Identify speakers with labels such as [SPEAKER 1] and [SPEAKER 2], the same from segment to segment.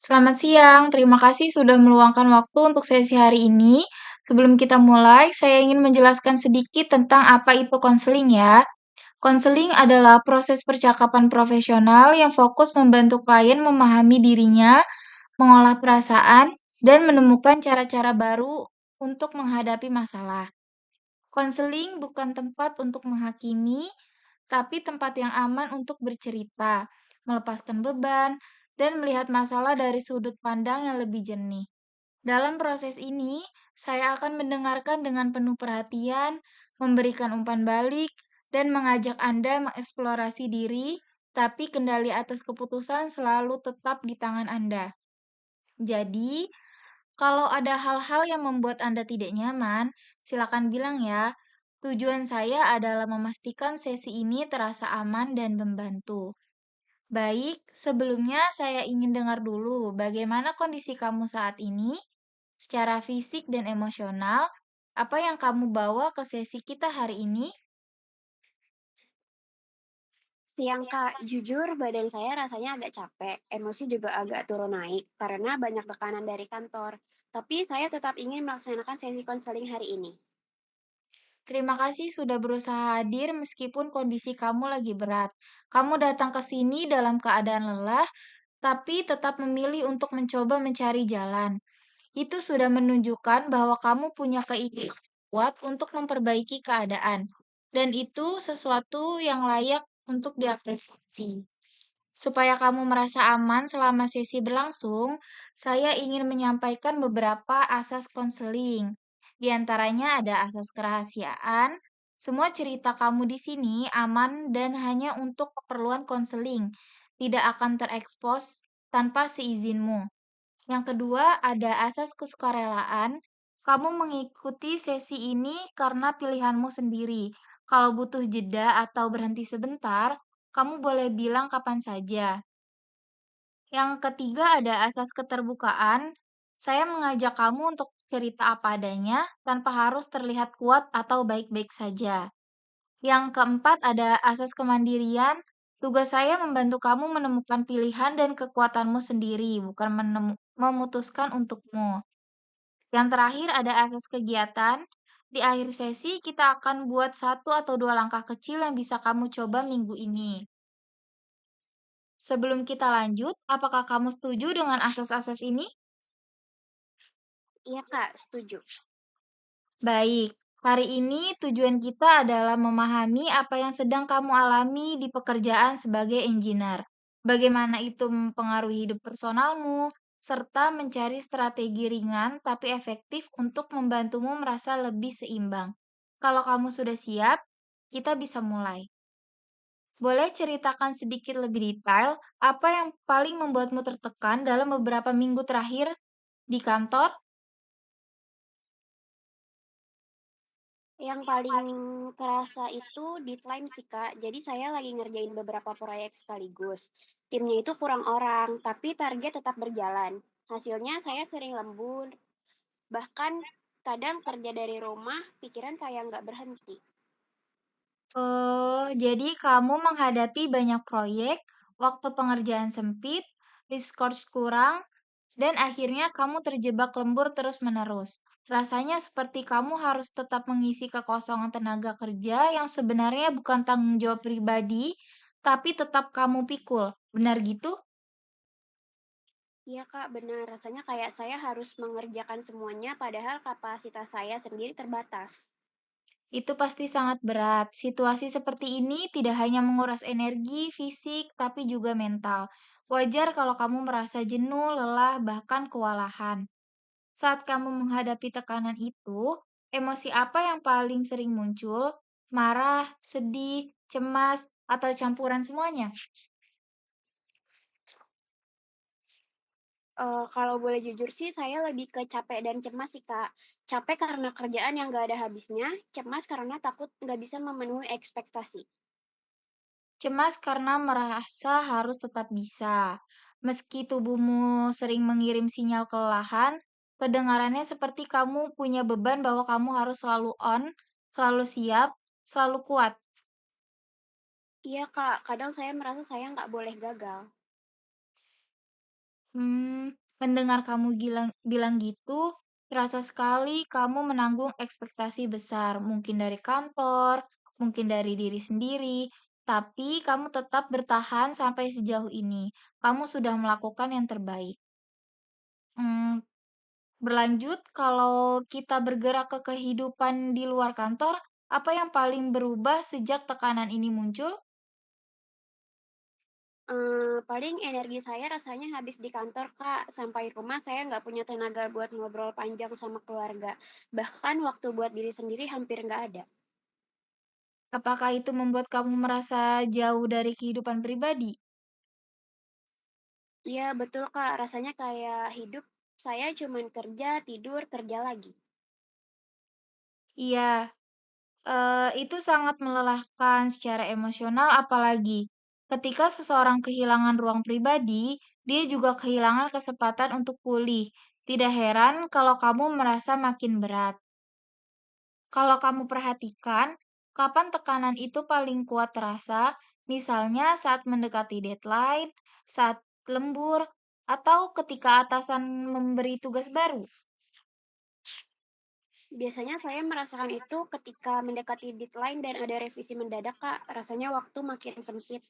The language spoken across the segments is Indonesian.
[SPEAKER 1] Selamat siang, terima kasih sudah meluangkan waktu untuk sesi hari ini. Sebelum kita mulai, saya ingin menjelaskan sedikit tentang apa itu konseling ya. Konseling adalah proses percakapan profesional yang fokus membantu klien memahami dirinya, mengolah perasaan, dan menemukan cara-cara baru untuk menghadapi masalah. Konseling bukan tempat untuk menghakimi, tapi tempat yang aman untuk bercerita, melepaskan beban, dan melihat masalah dari sudut pandang yang lebih jernih. Dalam proses ini, saya akan mendengarkan dengan penuh perhatian, memberikan umpan balik, dan mengajak Anda mengeksplorasi diri, tapi kendali atas keputusan selalu tetap di tangan Anda. Jadi, kalau ada hal-hal yang membuat Anda tidak nyaman, silakan bilang ya. Tujuan saya adalah memastikan sesi ini terasa aman dan membantu. Baik, sebelumnya saya ingin dengar dulu bagaimana kondisi kamu saat ini, secara fisik dan emosional. Apa yang kamu bawa ke sesi kita hari ini?
[SPEAKER 2] Siang Kak, jujur badan saya rasanya agak capek, emosi juga agak turun naik karena banyak tekanan dari kantor. Tapi saya tetap ingin melaksanakan sesi konseling hari ini.
[SPEAKER 1] Terima kasih sudah berusaha hadir meskipun kondisi kamu lagi berat. Kamu datang ke sini dalam keadaan lelah, tapi tetap memilih untuk mencoba mencari jalan. Itu sudah menunjukkan bahwa kamu punya keinginan kuat untuk memperbaiki keadaan. Dan itu sesuatu yang layak untuk diapresiasi. Supaya kamu merasa aman selama sesi berlangsung, saya ingin menyampaikan beberapa asas konseling. Di antaranya ada asas kerahasiaan. Semua cerita kamu di sini aman dan hanya untuk keperluan konseling, tidak akan terekspos tanpa seizinmu. Yang kedua, ada asas kesukarelaan. Kamu mengikuti sesi ini karena pilihanmu sendiri. Kalau butuh jeda atau berhenti sebentar, kamu boleh bilang kapan saja. Yang ketiga, ada asas keterbukaan. Saya mengajak kamu untuk cerita apa adanya tanpa harus terlihat kuat atau baik-baik saja. Yang keempat, ada asas kemandirian. Tugas saya membantu kamu menemukan pilihan dan kekuatanmu sendiri, bukan memutuskan untukmu. Yang terakhir ada asas kegiatan. Di akhir sesi, kita akan buat satu atau dua langkah kecil yang bisa kamu coba minggu ini. Sebelum kita lanjut, apakah kamu setuju dengan asas-asas ini?
[SPEAKER 2] Iya Kak, setuju.
[SPEAKER 1] Baik, hari ini tujuan kita adalah memahami apa yang sedang kamu alami di pekerjaan sebagai engineer. Bagaimana itu mempengaruhi hidup personalmu, serta mencari strategi ringan tapi efektif untuk membantumu merasa lebih seimbang. Kalau kamu sudah siap, kita bisa mulai. Boleh ceritakan sedikit lebih detail apa yang paling membuatmu tertekan dalam beberapa minggu terakhir di kantor?
[SPEAKER 2] Yang paling kerasa itu deadline sih Kak, jadi saya lagi ngerjain beberapa proyek sekaligus. Timnya itu kurang orang, tapi target tetap berjalan. Hasilnya saya sering lembur, bahkan kadang kerja dari rumah, pikiran kayak nggak berhenti.
[SPEAKER 1] Oh, jadi kamu menghadapi banyak proyek, waktu pengerjaan sempit, diskors kurang, dan akhirnya kamu terjebak lembur terus-menerus. Rasanya seperti kamu harus tetap mengisi kekosongan tenaga kerja yang sebenarnya bukan tanggung jawab pribadi, tapi tetap kamu pikul. Benar gitu?
[SPEAKER 2] Iya Kak, benar. Rasanya kayak saya harus mengerjakan semuanya padahal kapasitas saya sendiri terbatas.
[SPEAKER 1] Itu pasti sangat berat. Situasi seperti ini tidak hanya menguras energi fisik, tapi juga mental. Wajar kalau kamu merasa jenuh, lelah, bahkan kewalahan. Saat kamu menghadapi tekanan itu, emosi apa yang paling sering muncul? Marah, sedih, cemas, atau campuran semuanya?
[SPEAKER 2] Kalau boleh jujur sih saya lebih ke capek dan cemas sih Kak. Capek karena kerjaan yang nggak ada habisnya, cemas karena takut nggak bisa memenuhi ekspektasi.
[SPEAKER 1] Cemas karena merasa harus tetap bisa. Meski tubuhmu sering mengirim sinyal kelelahan, kedengarannya seperti kamu punya beban bahwa kamu harus selalu on, selalu siap, selalu kuat.
[SPEAKER 2] Iya Kak, kadang saya merasa saya nggak boleh gagal.
[SPEAKER 1] Mendengar kamu bilang gitu, terasa sekali kamu menanggung ekspektasi besar, mungkin dari kantor, mungkin dari diri sendiri, tapi kamu tetap bertahan sampai sejauh ini. Kamu sudah melakukan yang terbaik. Mmm, Berlanjut, kalau kita bergerak ke kehidupan di luar kantor, apa yang paling berubah sejak tekanan ini muncul?
[SPEAKER 2] Paling energi saya rasanya habis di kantor, Kak. Sampai rumah saya nggak punya tenaga buat ngobrol panjang sama keluarga. Bahkan waktu buat diri sendiri hampir nggak ada.
[SPEAKER 1] Apakah itu membuat kamu merasa jauh dari kehidupan pribadi?
[SPEAKER 2] Iya betul, Kak. Rasanya kayak hidup saya cuman kerja, tidur, kerja lagi.
[SPEAKER 1] Iya, itu sangat melelahkan secara emosional, apalagi ketika seseorang kehilangan ruang pribadi, dia juga kehilangan kesempatan untuk pulih. Tidak heran kalau kamu merasa makin berat. Kalau kamu perhatikan, kapan tekanan itu paling kuat terasa, misalnya saat mendekati deadline, saat lembur, atau ketika atasan memberi tugas baru.
[SPEAKER 2] Biasanya saya merasakan itu ketika mendekati deadline dan ada revisi mendadak, Kak. Rasanya waktu makin sempit.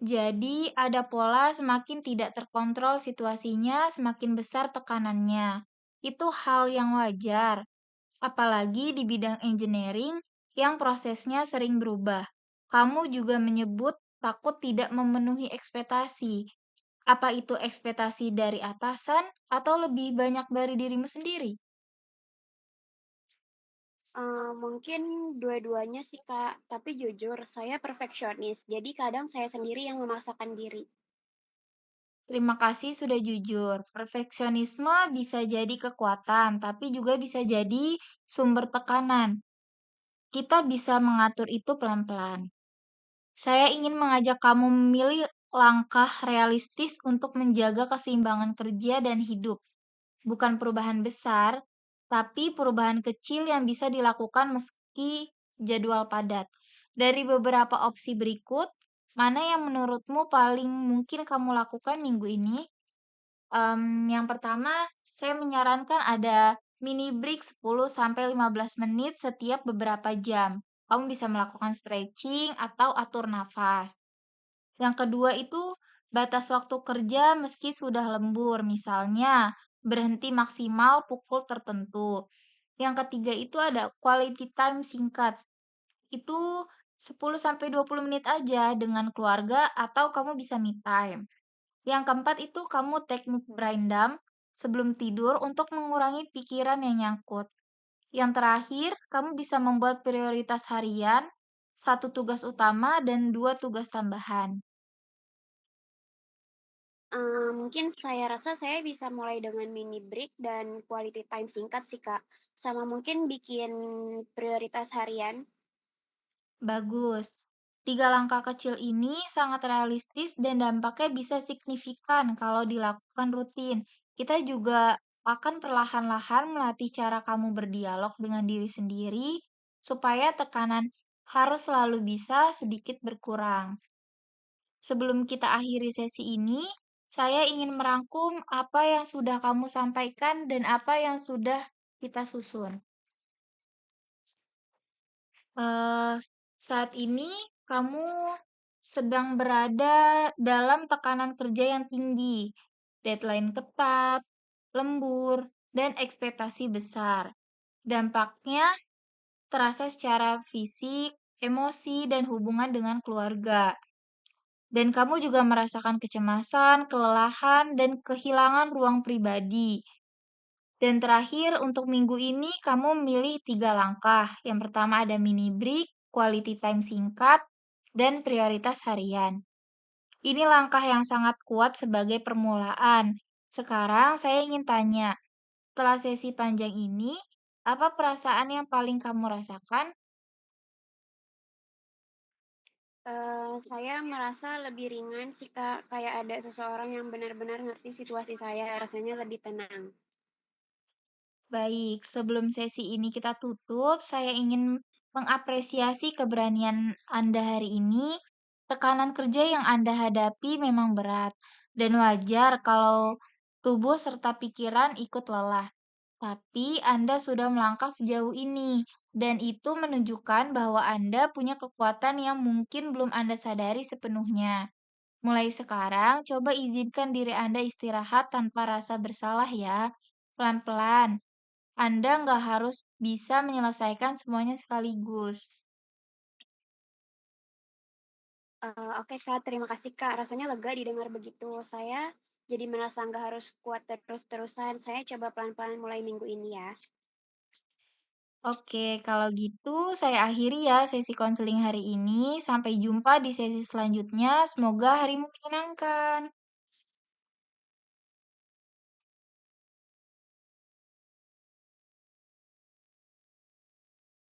[SPEAKER 1] Jadi, ada pola semakin tidak terkontrol situasinya, semakin besar tekanannya. Itu hal yang wajar, apalagi di bidang engineering yang prosesnya sering berubah. Kamu juga menyebut takut tidak memenuhi ekspektasi. Apa itu ekspektasi dari atasan atau lebih banyak dari dirimu sendiri?
[SPEAKER 2] Mungkin dua-duanya sih, Kak. Tapi jujur, saya perfeksionis. Jadi kadang saya sendiri yang memaksakan diri.
[SPEAKER 1] Terima kasih sudah jujur. Perfeksionisme bisa jadi kekuatan, tapi juga bisa jadi sumber tekanan. Kita bisa mengatur itu pelan-pelan. Saya ingin mengajak kamu memilih langkah realistis untuk menjaga keseimbangan kerja dan hidup. Bukan perubahan besar, tapi perubahan kecil yang bisa dilakukan meski jadwal padat. Dari beberapa opsi berikut, mana yang menurutmu paling mungkin kamu lakukan minggu ini? Yang pertama, saya menyarankan ada mini break 10 sampai 15 menit setiap beberapa jam. Kamu bisa melakukan stretching atau atur nafas. Yang kedua itu batas waktu kerja meski sudah lembur, misalnya berhenti maksimal pukul tertentu. Yang ketiga itu ada quality time singkat. Itu 10 sampai 20 menit aja dengan keluarga atau kamu bisa me time. Yang keempat itu kamu teknik brain dump sebelum tidur untuk mengurangi pikiran yang nyangkut. Yang terakhir, kamu bisa membuat prioritas harian, satu tugas utama dan dua tugas tambahan.
[SPEAKER 2] Mungkin saya rasa saya bisa mulai dengan mini break dan quality time singkat sih, Kak. Sama mungkin bikin prioritas harian.
[SPEAKER 1] Bagus. Tiga langkah kecil ini sangat realistis dan dampaknya bisa signifikan kalau dilakukan rutin. Kita juga akan perlahan-lahan melatih cara kamu berdialog dengan diri sendiri supaya tekanan harus selalu bisa sedikit berkurang. Sebelum kita akhiri sesi ini, saya ingin merangkum apa yang sudah kamu sampaikan dan apa yang sudah kita susun. Eee, Saat ini kamu sedang berada dalam tekanan kerja yang tinggi, deadline ketat, lembur, dan ekspektasi besar. Dampaknya terasa secara fisik, emosi, dan hubungan dengan keluarga. Dan kamu juga merasakan kecemasan, kelelahan, dan kehilangan ruang pribadi. Dan terakhir, untuk minggu ini kamu memilih 3 langkah. Yang pertama ada mini break, quality time singkat, dan prioritas harian. Ini langkah yang sangat kuat sebagai permulaan. Sekarang saya ingin tanya, setelah sesi panjang ini, apa perasaan yang paling kamu rasakan?
[SPEAKER 2] Saya merasa lebih ringan sih, Kak. Kayak ada seseorang yang benar-benar ngerti situasi saya, rasanya lebih tenang.
[SPEAKER 1] Baik, sebelum sesi ini kita tutup, saya ingin mengapresiasi keberanian Anda hari ini. Tekanan kerja yang Anda hadapi memang berat, dan wajar kalau tubuh serta pikiran ikut lelah. Tapi Anda sudah melangkah sejauh ini, dan itu menunjukkan bahwa Anda punya kekuatan yang mungkin belum Anda sadari sepenuhnya. Mulai sekarang, coba izinkan diri Anda istirahat tanpa rasa bersalah ya. Pelan-pelan, Anda nggak harus bisa menyelesaikan semuanya sekaligus.
[SPEAKER 2] Oke Kak, terima kasih Kak, rasanya lega didengar begitu. Saya jadi merasa nggak harus kuat terus-terusan, saya coba pelan-pelan mulai minggu ini ya.
[SPEAKER 1] Oke, kalau gitu saya akhiri ya sesi konseling hari ini. Sampai jumpa di sesi selanjutnya. Semoga harimu menyenangkan.